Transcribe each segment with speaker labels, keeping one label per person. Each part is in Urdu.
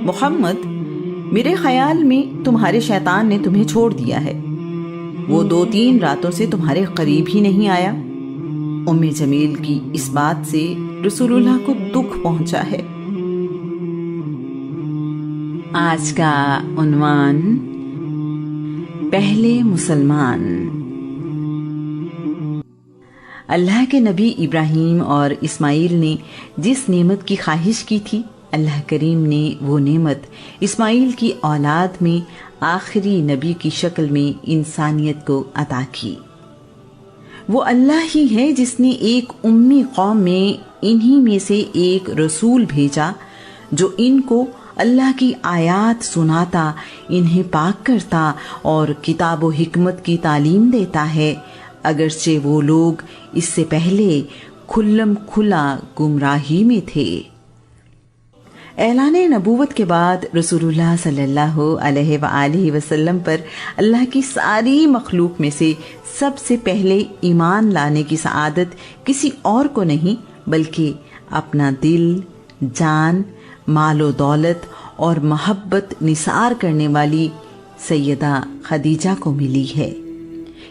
Speaker 1: محمد، میرے خیال میں تمہارے شیطان نے تمہیں چھوڑ دیا ہے، وہ 2-3 راتوں سے تمہارے قریب ہی نہیں آیا۔ ام جمیل کی اس بات سے رسول اللہ کو دکھ پہنچا ہے۔ آج کا عنوان پہلے مسلمان۔ اللہ کے نبی ابراہیم اور اسماعیل نے جس نعمت کی خواہش کی تھی، اللہ کریم نے وہ نعمت اسماعیل کی اولاد میں آخری نبی کی شکل میں انسانیت کو عطا کی۔ وہ اللہ ہی ہے جس نے ایک امی قوم میں انہی میں سے ایک رسول بھیجا جو ان کو اللہ کی آیات سناتا، انہیں پاک کرتا اور کتاب و حکمت کی تعلیم دیتا ہے، اگرچہ وہ لوگ اس سے پہلے کھلم کھلا گمراہی میں تھے۔ اعلان نبوت کے بعد رسول اللہ صلی اللہ علیہ وآلہ وسلم پر اللہ کی ساری مخلوق میں سے سب سے پہلے ایمان لانے کی سعادت کسی اور کو نہیں بلکہ اپنا دل، جان، مال و دولت اور محبت نثار کرنے والی سیدہ خدیجہ کو ملی ہے۔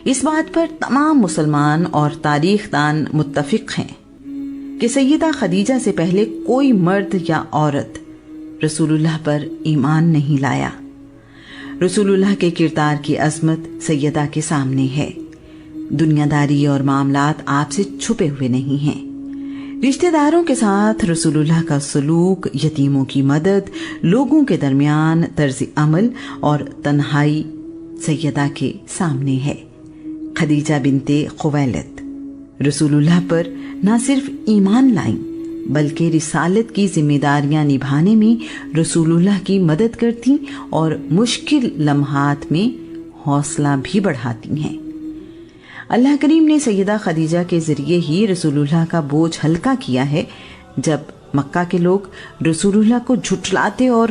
Speaker 1: اس بات پر تمام مسلمان اور تاریخ دان متفق ہیں کہ سیدہ خدیجہ سے پہلے کوئی مرد یا عورت رسول اللہ پر ایمان نہیں لایا۔ رسول اللہ کے کردار کی عظمت سیدہ کے سامنے ہے۔ دنیا داری اور معاملات آپ سے چھپے ہوئے نہیں ہیں۔ رشتہ داروں کے ساتھ رسول اللہ کا سلوک، یتیموں کی مدد، لوگوں کے درمیان طرز عمل اور تنہائی سیدہ کے سامنے ہے۔ خدیجہ بنت خویلد رسول اللہ پر نہ صرف ایمان لائیں بلکہ رسالت کی ذمہ داریاں نبھانے میں رسول اللہ کی مدد کرتی اور مشکل لمحات میں حوصلہ بھی بڑھاتی ہیں۔ اللہ کریم نے سیدہ خدیجہ کے ذریعے ہی رسول اللہ کا بوجھ ہلکا کیا ہے۔ جب مکہ کے لوگ رسول اللہ کو جھٹلاتے اور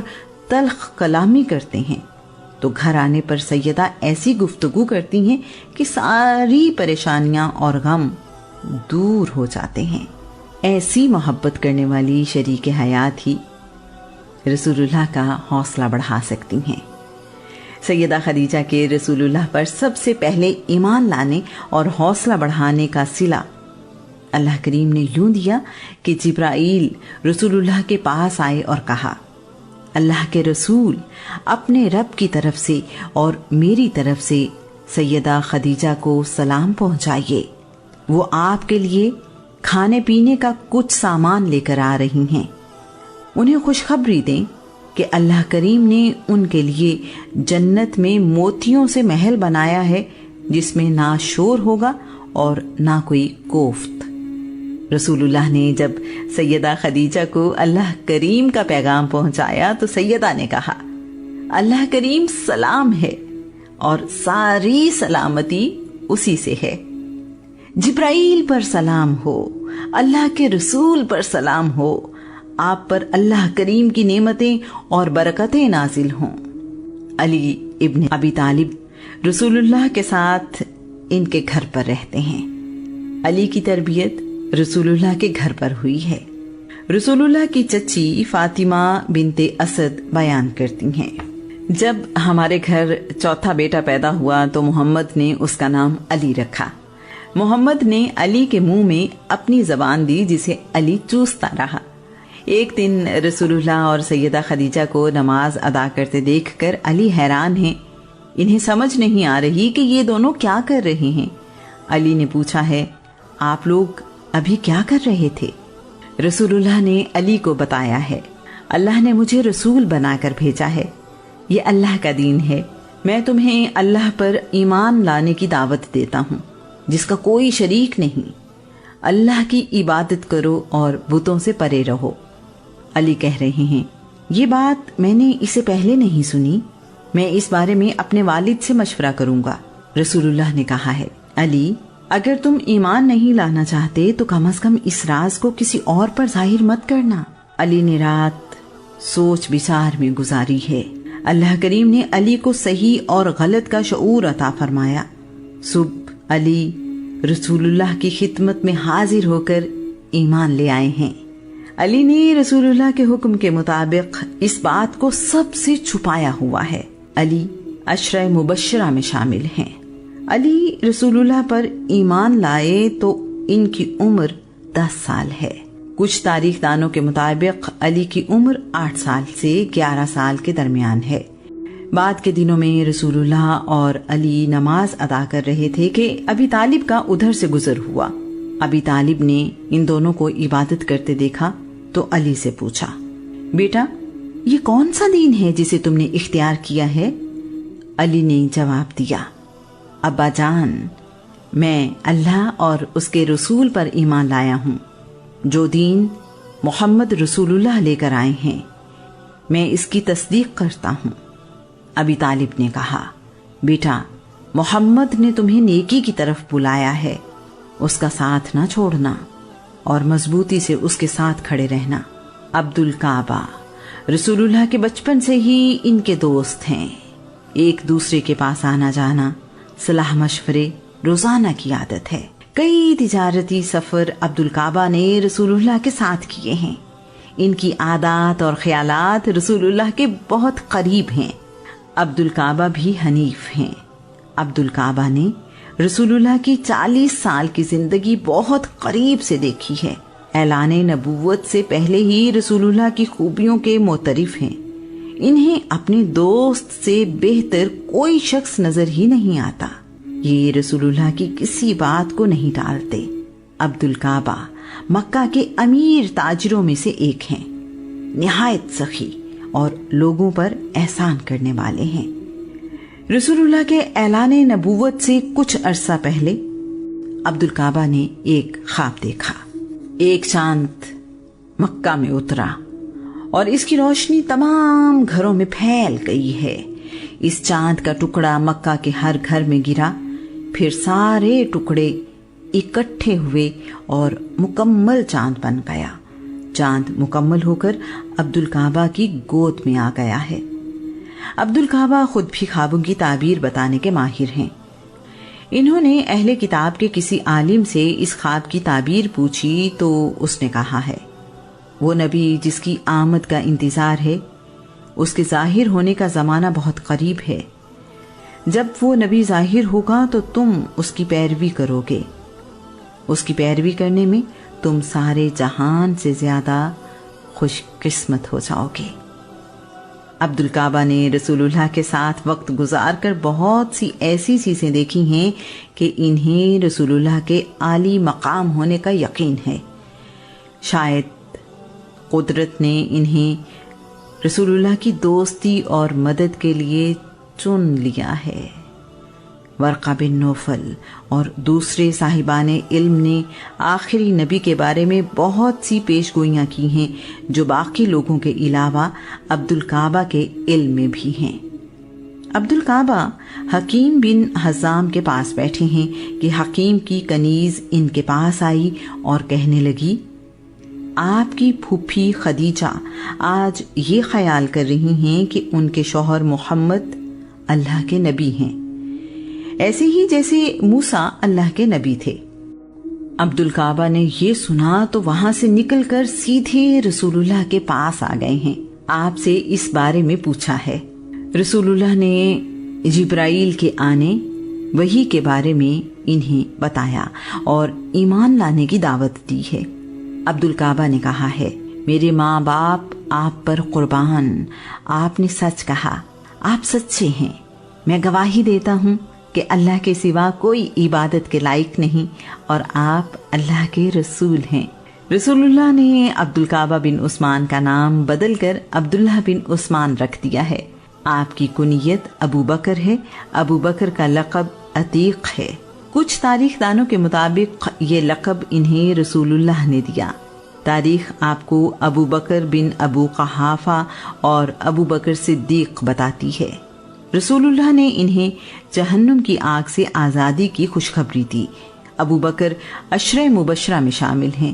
Speaker 1: تلخ کلامی کرتے ہیں تو گھر آنے پر سیدہ ایسی گفتگو کرتی ہیں کہ ساری پریشانیاں اور غم دور ہو جاتے ہیں۔ ایسی محبت کرنے والی شریک حیات ہی رسول اللہ کا حوصلہ بڑھا سکتی ہیں۔ سیدہ خدیجہ کے رسول اللہ پر سب سے پہلے ایمان لانے اور حوصلہ بڑھانے کا صلہ اللہ کریم نے یوں دیا کہ جبرائیل رسول اللہ کے پاس آئے اور کہا، اللہ کے رسول اپنے رب کی طرف سے اور میری طرف سے سیدہ خدیجہ کو سلام پہنچائیے، وہ آپ کے لیے کھانے پینے کا کچھ سامان لے کر آ رہی ہیں۔ انہیں خوشخبری دیں کہ اللہ کریم نے ان کے لیے جنت میں موتیوں سے محل بنایا ہے جس میں نہ شور ہوگا اور نہ کوئی کوفت۔ رسول اللہ نے جب سیدہ خدیجہ کو اللہ کریم کا پیغام پہنچایا تو سیدہ نے کہا، اللہ کریم سلام ہے اور ساری سلامتی اسی سے ہے۔ جبرائیل پر سلام ہو، اللہ کے رسول پر سلام ہو، آپ پر اللہ کریم کی نعمتیں اور برکتیں نازل ہوں۔ علی ابن ابی طالب رسول اللہ کے ساتھ ان کے گھر پر رہتے ہیں۔ علی کی تربیت رسول اللہ کے گھر پر ہوئی ہے۔ رسول اللہ کی چچی فاطمہ بنت اسد بیان کرتی ہیں، جب ہمارے گھر چوتھا بیٹا پیدا ہوا تو محمد نے اس کا نام علی رکھا۔ محمد نے علی کے منہ میں اپنی زبان دی جسے علی چوستا رہا۔ ایک دن رسول اللہ اور سیدہ خدیجہ کو نماز ادا کرتے دیکھ کر علی حیران ہیں، انہیں سمجھ نہیں آ رہی کہ یہ دونوں کیا کر رہے ہیں۔ علی نے پوچھا ہے، آپ لوگ ابھی کیا کر رہے تھے؟ رسول اللہ نے علی کو بتایا ہے، اللہ نے مجھے رسول بنا کر بھیجا ہے، یہ اللہ کا دین ہے، میں تمہیں اللہ پر ایمان لانے کی دعوت دیتا ہوں جس کا کوئی شریک نہیں، اللہ کی عبادت کرو اور بتوں سے پرے رہو۔ علی کہہ رہے ہیں، یہ بات میں نے اسے پہلے نہیں سنی، میں اس بارے میں اپنے والد سے مشورہ کروں گا۔ رسول اللہ نے کہا ہے، علی اگر تم ایمان نہیں لانا چاہتے تو کم از کم اس راز کو کسی اور پر ظاہر مت کرنا۔ علی نے رات سوچ بچار میں گزاری ہے۔ اللہ کریم نے علی کو صحیح اور غلط کا شعور عطا فرمایا۔ صبح علی رسول اللہ کی خدمت میں حاضر ہو کر ایمان لے آئے ہیں۔ علی نے رسول اللہ کے حکم کے مطابق اس بات کو سب سے چھپایا ہوا ہے۔ علی عشرہ مبشرہ میں شامل ہیں۔ علی رسول اللہ پر ایمان لائے تو ان کی عمر 10 سال ہے۔ کچھ تاریخ دانوں کے مطابق علی کی عمر 8 سال سے 11 سال کے درمیان ہے۔ بعد کے دنوں میں رسول اللہ اور علی نماز ادا کر رہے تھے کہ ابی طالب کا ادھر سے گزر ہوا۔ ابی طالب نے ان دونوں کو عبادت کرتے دیکھا تو علی سے پوچھا، بیٹا یہ کون سا دین ہے جسے تم نے اختیار کیا ہے؟ علی نے جواب دیا، ابا جان، میں اللہ اور اس کے رسول پر ایمان لایا ہوں۔ جو دین محمد رسول اللہ لے کر آئے ہیں میں اس کی تصدیق کرتا ہوں۔ ابی طالب نے کہا، بیٹا محمد نے تمہیں نیکی کی طرف بلایا ہے، اس کا ساتھ نہ چھوڑنا اور مضبوطی سے اس کے ساتھ کھڑے رہنا۔ عبدالکعبہ رسول اللہ کے بچپن سے ہی ان کے دوست ہیں۔ ایک دوسرے کے پاس آنا جانا، صلاح مشورے روزانہ کی عادت ہے۔ کئی تجارتی سفر عبدالکعبہ نے رسول اللہ کے ساتھ کیے ہیں۔ ان کی عادات اور خیالات رسول اللہ کے بہت قریب ہیں۔ عبدالکعبہ بھی حنیف ہیں۔ عبدالکعبہ نے رسول اللہ کی 40 سال کی زندگی بہت قریب سے دیکھی ہے۔ اعلان نبوت سے پہلے ہی رسول اللہ کی خوبیوں کے معترف ہیں۔ انہیں اپنے دوست سے بہتر کوئی شخص نظر ہی نہیں آتا۔ یہ رسول اللہ کی کسی بات کو نہیں ٹالتے۔ عبدالکعبہ مکہ کے امیر تاجروں میں سے ایک ہیں۔ نہایت سخی اور لوگوں پر احسان کرنے والے ہیں۔ رسول اللہ کے اعلان نبوت سے کچھ عرصہ پہلے عبدالکعبہ نے ایک خواب دیکھا۔ ایک چاند مکہ میں اترا اور اس کی روشنی تمام گھروں میں پھیل گئی ہے۔ اس چاند کا ٹکڑا مکہ کے ہر گھر میں گرا، پھر سارے ٹکڑے اکٹھے ہوئے اور مکمل چاند بن گیا۔ چاند مکمل ہو کر عبدالکعبہ کی گود میں آ گیا ہے۔ عبدالکعبہ خود بھی خوابوں کی تعبیر بتانے کے ماہر ہیں۔ انہوں نے اہل کتاب کے کسی عالم سے اس خواب کی تعبیر پوچھی تو اس نے کہا ہے، وہ نبی جس کی آمد کا انتظار ہے، اس کے ظاہر ہونے کا زمانہ بہت قریب ہے۔ جب وہ نبی ظاہر ہوگا تو تم اس کی پیروی کرو گے۔ اس کی پیروی کرنے میں تم سارے جہان سے زیادہ خوش قسمت ہو جاؤ گے۔ عبدالکعبہ نے رسول اللہ کے ساتھ وقت گزار کر بہت سی ایسی چیزیں دیکھی ہیں کہ انہیں رسول اللہ کے عالی مقام ہونے کا یقین ہے۔ شاید قدرت نے انہیں رسول اللہ کی دوستی اور مدد کے لیے چن لیا ہے۔ ورقہ بن نوفل اور دوسرے صاحبان علم نے آخری نبی کے بارے میں بہت سی پیش گوئیاں کی ہیں جو باقی لوگوں کے علاوہ عبدالکعبہ کے علم میں بھی ہیں۔ عبدالکعبہ حکیم بن حزام کے پاس بیٹھے ہیں کہ حکیم کی کنیز ان کے پاس آئی اور کہنے لگی، آپ کی پھوپھی خدیجہ آج یہ خیال کر رہی ہیں کہ ان کے شوہر محمد اللہ کے نبی ہیں، ایسے ہی جیسے موسیٰ اللہ کے نبی تھے۔ عبدالکعبہ نے یہ سنا تو وہاں سے نکل کر سیدھے رسول اللہ کے پاس آ گئے ہیں۔ آپ سے اس بارے میں پوچھا ہے۔ رسول اللہ نے جبرائیل کے آنے، وحی کے بارے میں انہیں بتایا اور ایمان لانے کی دعوت دی ہے۔ عبدالکعبہ نے کہا ہے، میرے ماں باپ آپ پر قربان، آپ نے سچ کہا، آپ سچے ہیں۔ میں گواہی دیتا ہوں کہ اللہ کے سوا کوئی عبادت کے لائق نہیں اور آپ اللہ کے رسول ہیں۔ رسول اللہ نے عبدالکعبہ بن عثمان کا نام بدل کر عبداللہ بن عثمان رکھ دیا ہے۔ آپ کی کنیت ابو بکر ہے۔ ابو بکر کا لقب عتیق ہے۔ کچھ تاریخ دانوں کے مطابق یہ لقب انہیں رسول اللہ نے دیا۔ تاریخ آپ کو ابو بکر بن ابو قحافہ اور ابو بکر صدیق بتاتی ہے۔ رسول اللہ نے انہیں جہنم کی آگ سے آزادی کی خوشخبری دی۔ ابو بکر عشرہ مبشرہ میں شامل ہیں۔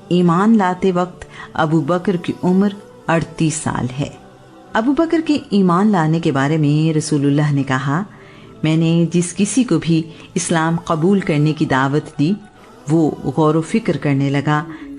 Speaker 1: ایمان لاتے وقت ابو بکر کی عمر 38 سال ہے۔ ابو بکر کے ایمان لانے کے بارے میں رسول اللہ نے کہا، میں نے جس کسی کو بھی اسلام قبول کرنے کی دعوت دی وہ غور و فکر کرنے لگا